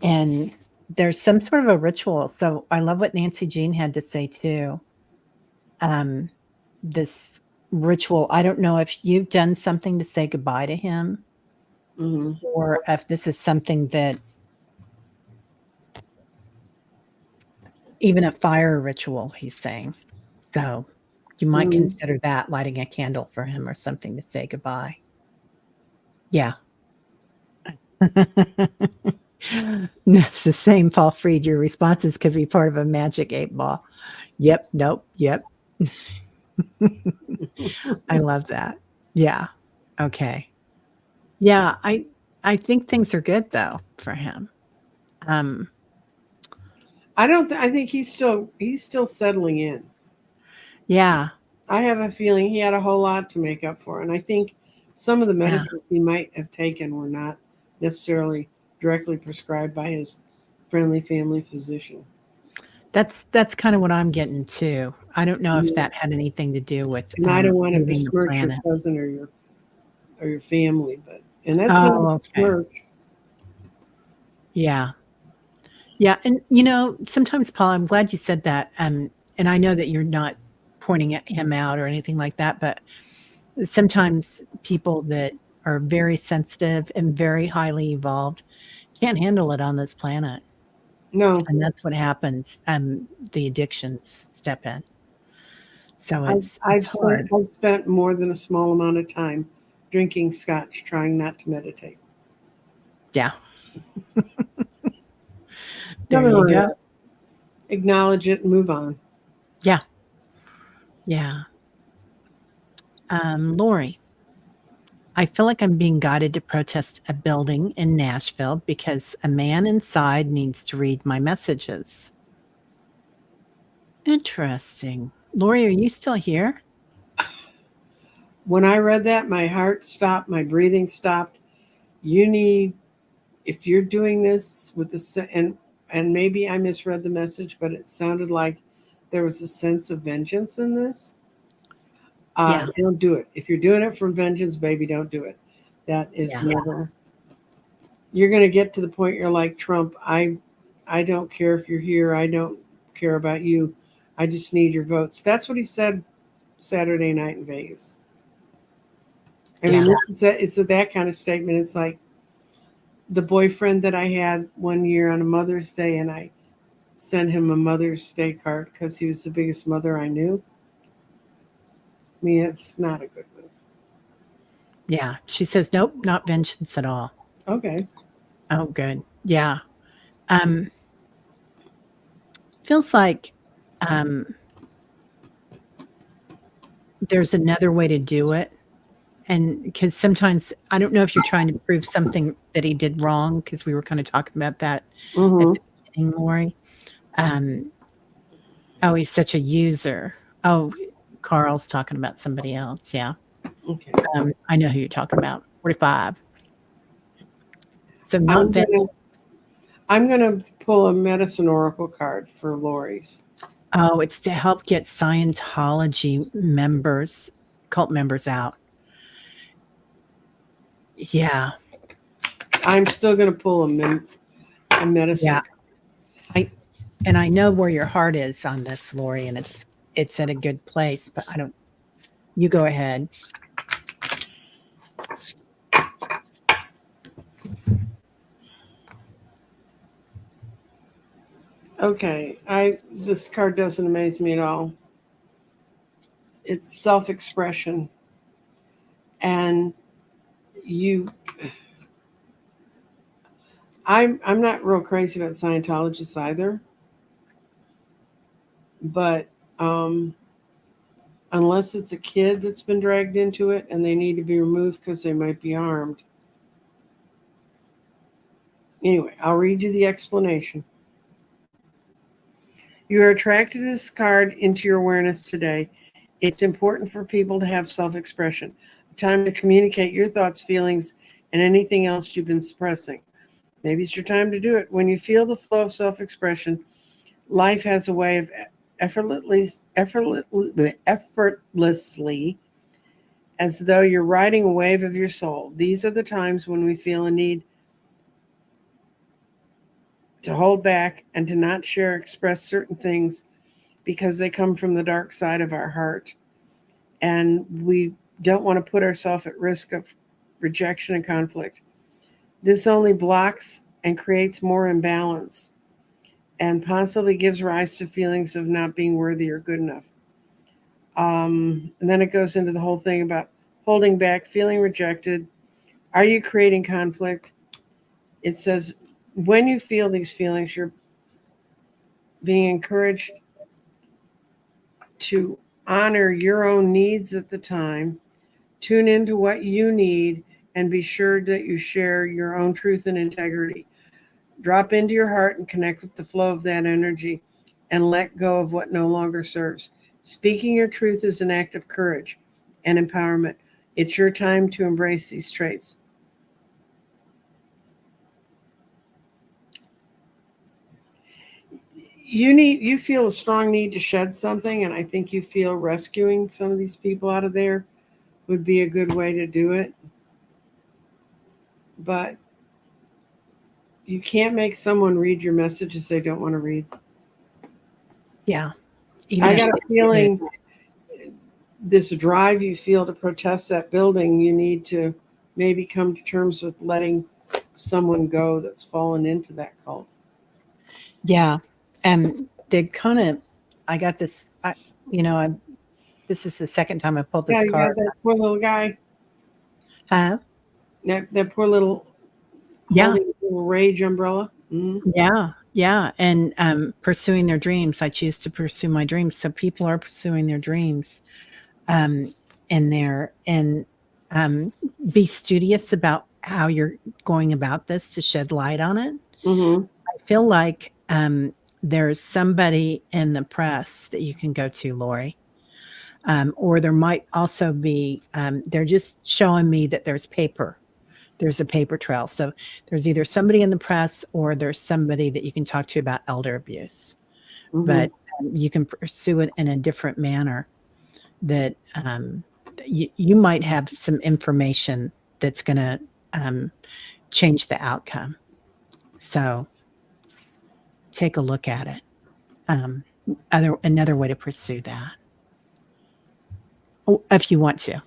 And there's some sort of a ritual. So I love what Nancy Jean had to say too. Um, this ritual. I don't know if you've done something to say goodbye to him, Mhm. or if this is something that, even a fire ritual, he's saying. So you might Mhm. consider that, lighting a candle for him or something to say goodbye. Yeah. No, it's the same, Paul Fried. Your responses could be part of a magic 8 ball. Yep. Nope. Yep. I love that. Yeah. Okay. Yeah. I think things are good though for him. Um, I don't. I think he's still settling in. yeah. I have a feeling he had a whole lot to make up for, and I think some of the Yeah. medicines he might have taken were not necessarily directly prescribed by his friendly family physician. That's kind of what I'm getting too. I don't know if Yeah. that had anything to do with And I don't want to leaving the besmirch your planet. cousin or your family, but and that's not a Oh, okay. besmirch. Yeah. Yeah, and, sometimes, Paul, I'm glad you said that, and I know that you're not pointing at him out or anything like that, but sometimes people that are very sensitive and very highly evolved can't handle it on this planet, No, and that's what happens, the addictions step in. So I've it's I've spent, hard. I've spent more than a small amount of time drinking scotch, trying not to meditate. Yeah, there Nothing you wrong with go. that. Acknowledge it and move on. Yeah, yeah. Lori, I feel like I'm being guided to protest a building in Nashville because a man inside needs to read my messages. Interesting. Lori, are you still here? When I read that, my heart stopped, my breathing stopped. You need, if you're doing this with and maybe I misread the message, but it sounded like there was a sense of vengeance in this. Yeah, Don't do it. If you're doing it from vengeance, baby, don't do it. That is yeah, never. You're going to get to the point you're like Trump. I don't care if you're here. I don't care about you. I just need your votes. That's what he said Saturday night in Vegas. I mean, yeah, it's that kind of statement. It's like the boyfriend that I had one year on a Mother's Day, and I sent him a Mother's Day card because he was the biggest mother I knew. I mean, it's not a good move. yeah. She says, nope, not vengeance at all. Okay. Oh, good. Yeah. Um, feels like um, there's another way to do it. And because sometimes I don't know if you're trying to prove something that he did wrong, because we were kind of talking about that at Mm-hmm. the beginning, Lori. Um, oh, he's such a user. Oh, Carl's talking about somebody else. Yeah. Okay. I know who you're talking about. 45. So not I'm vet. gonna I'm gonna pull a medicine oracle card for Lori's. Oh, it's to help get Scientology members, cult members out. Yeah. I'm still gonna pull a medicine. Yeah. I know where your heart is on this, Lori, and it's at a good place, but I don't you go ahead. Okay. This card doesn't amaze me at all. It's self-expression. And you I'm not real crazy about Scientologists either, but unless it's a kid that's been dragged into it and they need to be removed because they might be armed. Anyway, I'll read you the explanation. You are attracted to this card into your awareness today. It's important for people to have self-expression, a time to communicate your thoughts, feelings, and anything else you've been suppressing. Maybe it's your time to do it. When you feel the flow of self-expression, life has a way of effortlessly, as though you're riding a wave of your soul. These are the times when we feel a need to hold back and to not share, express certain things because they come from the dark side of our heart. And we don't want to put ourselves at risk of rejection and conflict. This only blocks and creates more imbalance and possibly gives rise to feelings of not being worthy or good enough. And then it goes into the whole thing about holding back, feeling rejected. Are you creating conflict? It says, when you feel these feelings, you're being encouraged to honor your own needs at the time, tune into what you need, and be sure that you share your own truth and integrity. Drop into your heart and connect with the flow of that energy and let go of what no longer serves. Speaking your truth is an act of courage and empowerment. It's your time to embrace these traits. You feel a strong need to shed something, and I think you feel rescuing some of these people out of there would be a good way to do it. But you can't make someone read your messages they don't want to read. Yeah. Even I if got a feeling this drive you feel to protest that building, you need to maybe come to terms with letting someone go that's fallen into that cult. yeah. And they kind of I got this this is the second time I pulled Yeah, this you got card. that poor little guy, Huh? that poor little Yeah. holding a little rage umbrella. Mm-hmm. Yeah. Yeah. And pursuing their dreams. I choose to pursue my dreams. So people are pursuing their dreams. Um in there and um be studious about how you're going about this to shed light on it. Mm-hmm. I feel like there's somebody in the press that you can go to, Lori. Or there might also be, they're just showing me that there's a paper trail. So there's either somebody in the press or there's somebody that you can talk to about elder abuse. Mm-hmm. But you can pursue it in a different manner that you might have some information that's going to change the outcome. So take a look at it. Another way to pursue that, if you want to.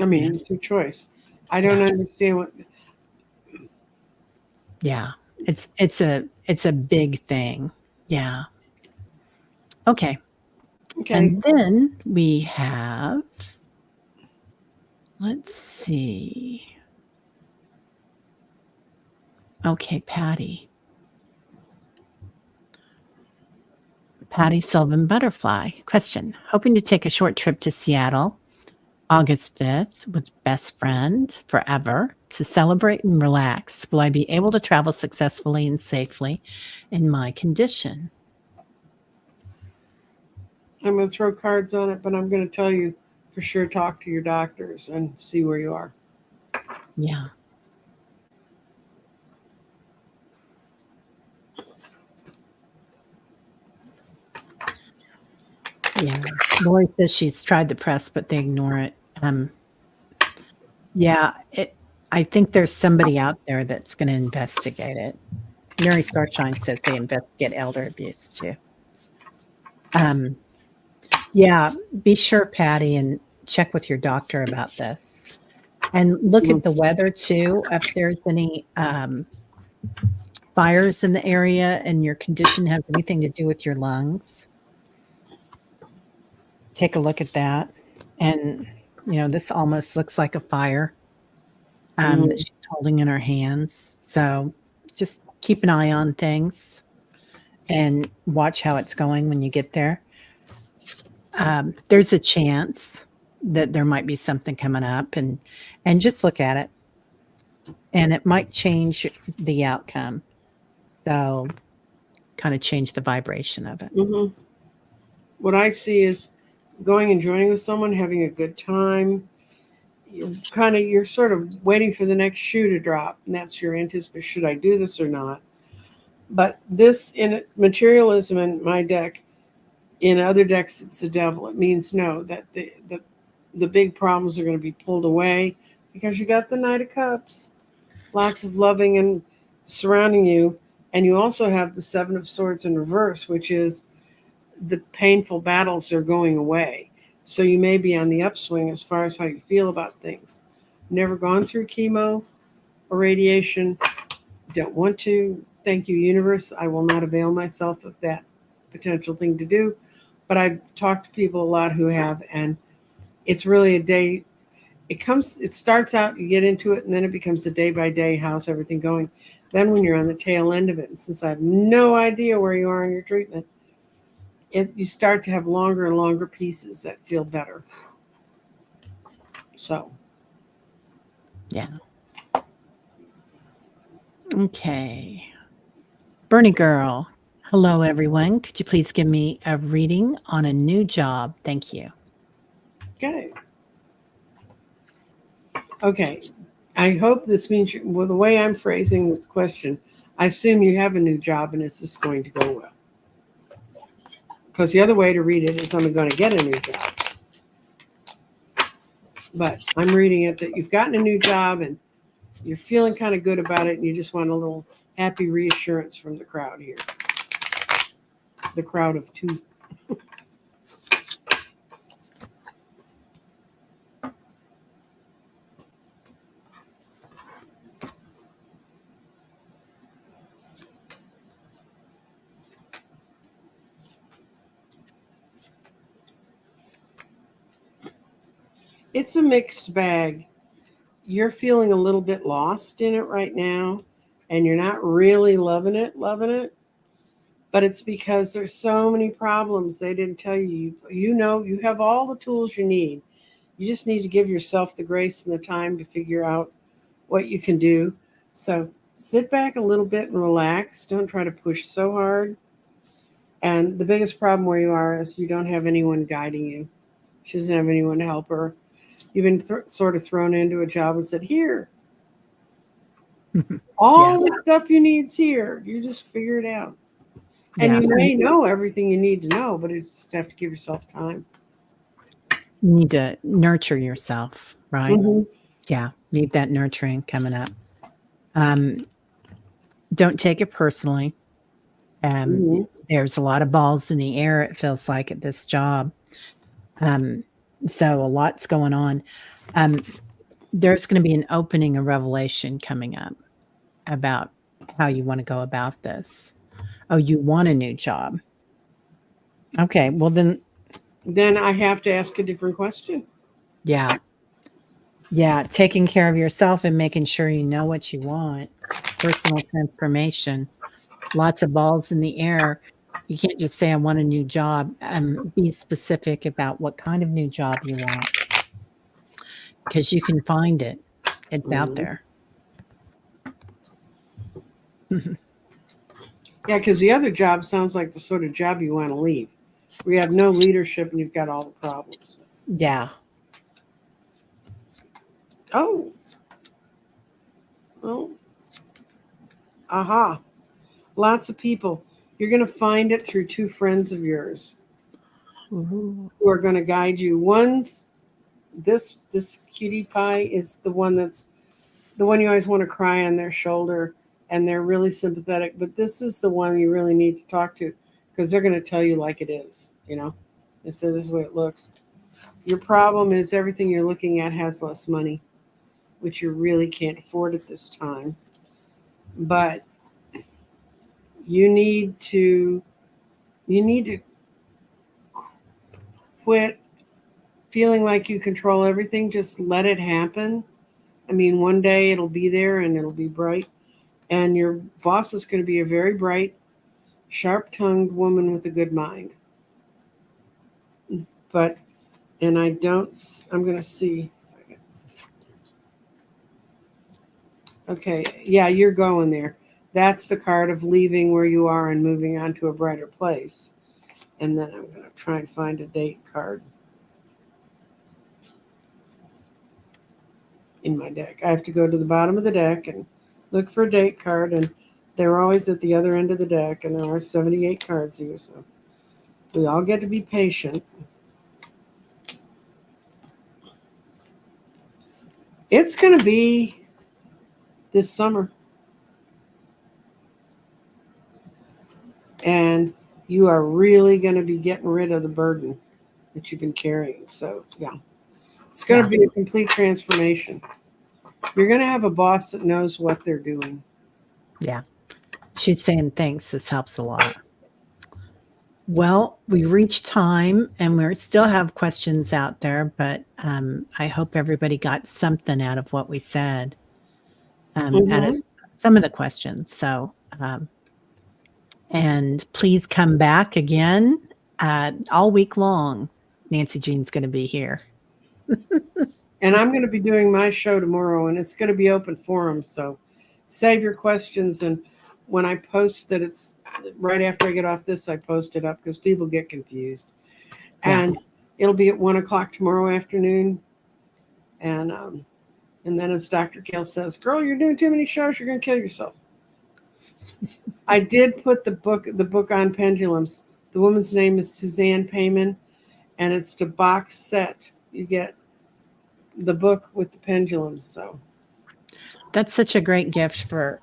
I mean, Yeah. it's your choice. I don't understand what. Yeah. It's a big thing. Yeah. Okay. Okay. And then we have, let's see. Okay, Patty. Patty Sylvan Butterfly. Question. Hoping to take a short trip to Seattle August 5th with best friend forever to celebrate and relax. Will I be able to travel successfully and safely in my condition? I'm going to throw cards on it, but I'm going to tell you for sure, talk to your doctors and see where you are. Yeah. Yeah. Lori says she's tried to press, but they ignore it. Yeah, I think there's somebody out there that's going to investigate it. Mary Starshine says they investigate elder abuse too. Yeah, be sure, Patty, and check with your doctor about this. And look at the weather too, if there's any fires in the area and your condition has anything to do with your lungs. Take a look at that. And, this almost looks like a fire that she's holding in her hands. So just keep an eye on things and watch how it's going when you get there. There's a chance that there might be something coming up, and just look at it, and it might change the outcome. So kind of change the vibration of it. Mm-hmm. What I see is going and joining with someone, having a good time. You're sort of waiting for the next shoe to drop, and that's your anticipation. Should I do this or not? But this in materialism in my deck, in other decks, it's the devil. It means no, that the big problems are going to be pulled away because you got the Knight of Cups, lots of loving and surrounding you, and you also have the Seven of Swords in reverse, which is the painful battles are going away. So you may be on the upswing as far as how you feel about things. Never gone through chemo or radiation. Don't want to. Thank you, universe. I will not avail myself of that potential thing to do. But I've talked to people a lot who have, and it's really a day. It starts out, you get into it, and then it becomes a day by day. How's everything going? Then when you're on the tail end of it, and since I have no idea where you are in your treatment, you start to have longer and longer pieces that feel better. So, yeah. Okay. Bernie Girl. Hello, everyone. Could you please give me a reading on a new job? Thank you. okay. Okay. I hope this means, well, the way I'm phrasing this question, I assume you have a new job, and is this going to go well? Because the other way to read it is I'm going to get a new job. But I'm reading it that you've gotten a new job and you're feeling kind of good about it, and you just want a little happy reassurance from the crowd here. The crowd of two. It's a mixed bag. You're feeling a little bit lost in it right now, and you're not really loving it. But it's because there's so many problems they didn't tell you. You have all the tools you need. You just need to give yourself the grace and the time to figure out what you can do. So sit back a little bit and relax. Don't try to push so hard. And the biggest problem where you are is you don't have anyone guiding you. She doesn't have anyone to help her. You've been sort of thrown into a job and said, here, all the stuff you need's here. You just figure it out. And you may know everything you need to know, but you just have to give yourself time. You need to nurture yourself, right? Mm-hmm. Yeah, need that nurturing coming up. Don't take it personally. There's a lot of balls in the air, it feels like, at this job. So a lot's going on. There's going to be an opening, a revelation coming up about how you want to go about this. Oh, you want a new job. Okay, well then I have to ask a different question. Yeah. Yeah, taking care of yourself and making sure you know what you want. Personal transformation. Lots of balls in the air. You can't just say, I want a new job. Be specific about what kind of new job you want. Because you can find it. It's out there. Yeah, because the other job sounds like the sort of job you want to leave. where you have no leadership and you've got all the problems. Yeah. Oh, oh, aha. Lots of people. You're going to find it through two friends of yours Ooh. who are going to guide you. One's this cutie pie is the one that's the one you always want to cry on their shoulder, and they're really sympathetic. But this is the one you really need to talk to because they're going to tell you like it is. They say this is the way it looks. Your problem is everything you're looking at has less money, which you really can't afford at this time. But you need to quit feeling like you control everything. Just let it happen. I mean, one day it'll be there and it'll be bright. And your boss is going to be a very bright, sharp-tongued woman with a good mind. But, and I'm going to see. Okay, yeah, you're going there. That's the card of leaving where you are and moving on to a brighter place. And then I'm going to try and find a date card in my deck. I have to go to the bottom of the deck and look for a date card, and they're always at the other end of the deck, and there are 78 cards here, so we all get to be patient. It's going to be this summer. And you are really going to be getting rid of the burden that you've been carrying. So, yeah, it's going to be a complete transformation. You're going to have a boss that knows what they're doing. Yeah. She's saying thanks. This helps a lot. Well, we reached time and we still have questions out there, but I hope everybody got something out of what we said, out of some of the questions. So, and please come back again all week long. Nancy Jean's going to be here. And I'm going to be doing my show tomorrow, and it's going to be open forum. So save your questions. And when I post that, it's right after I get off this, I post it up because people get confused. Yeah. And it'll be at 1:00 tomorrow afternoon. And then as Dr. Kale says, girl, you're doing too many shows. You're going to kill yourself. I did put the book on pendulums. The woman's name is Suzanne Payman, and it's the box set. You get the book with the pendulums. So that's such a great gift for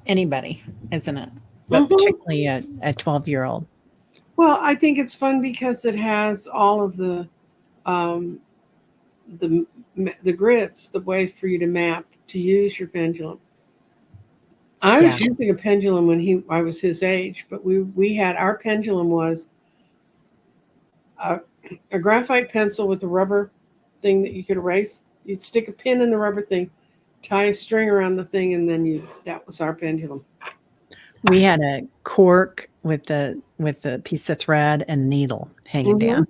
anybody, isn't it? But particularly a 12-year-old. Well, I think it's fun because it has all of the grids, the ways for you to map to use your pendulum. I was using a pendulum when I was his age, but we had our pendulum was a graphite pencil with a rubber thing that you could erase. You'd stick a pin in the rubber thing, tie a string around the thing, and then that was our pendulum. We had a cork with a piece of thread and needle hanging down.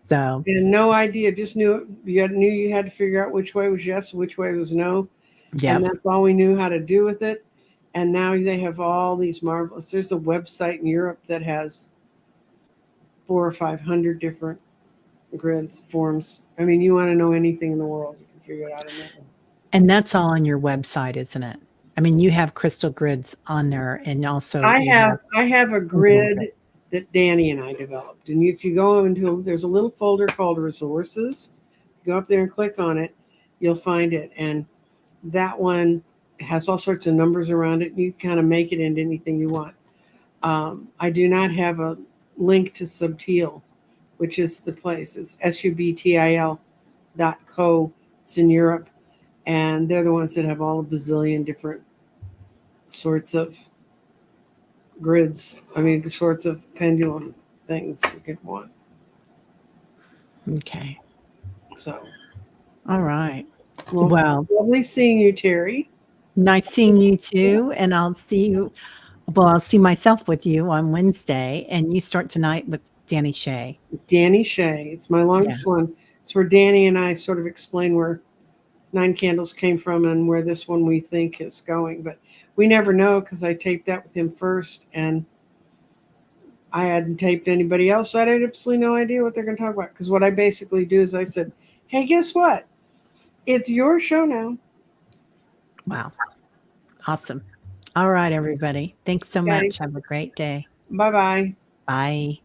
So, and no idea, just knew you had to figure out which way was yes, which way was no. Yeah. And that's all we knew how to do with it. And now they have all these marvelous. There's a website in Europe that has 400 or 500 different grids, forms. I mean, you want to know anything in the world, you can figure it out in that one. And that's all on your website, isn't it? I mean, you have crystal grids on there, and also I have a grid that Danny and I developed. And if you go into, there's a little folder called resources. You go up there and click on it, you'll find it. And that one has all sorts of numbers around it. You kind of make it into anything you want. I do not have a link to Subtil, which is the place. It's subtil.co. It's in Europe. And they're the ones that have all a bazillion different sorts of grids. I mean, sorts of pendulum things you could want. Okay. So. All right. Well, lovely seeing you, Teri. Nice seeing you too. And I'll see you. Well, I'll see myself with you on Wednesday, and you start tonight with Danny Shea. Danny Shea. It's my longest one. It's where Danny and I sort of explain where Nine Candles came from and where this one we think is going. But we never know because I taped that with him first. And I hadn't taped anybody else, so I had absolutely no idea what they're going to talk about. Because what I basically do is I said, hey, guess what? It's your show now. Wow. Awesome. All right, everybody. Thanks so Okay. much. Have a great day. Bye bye. Bye.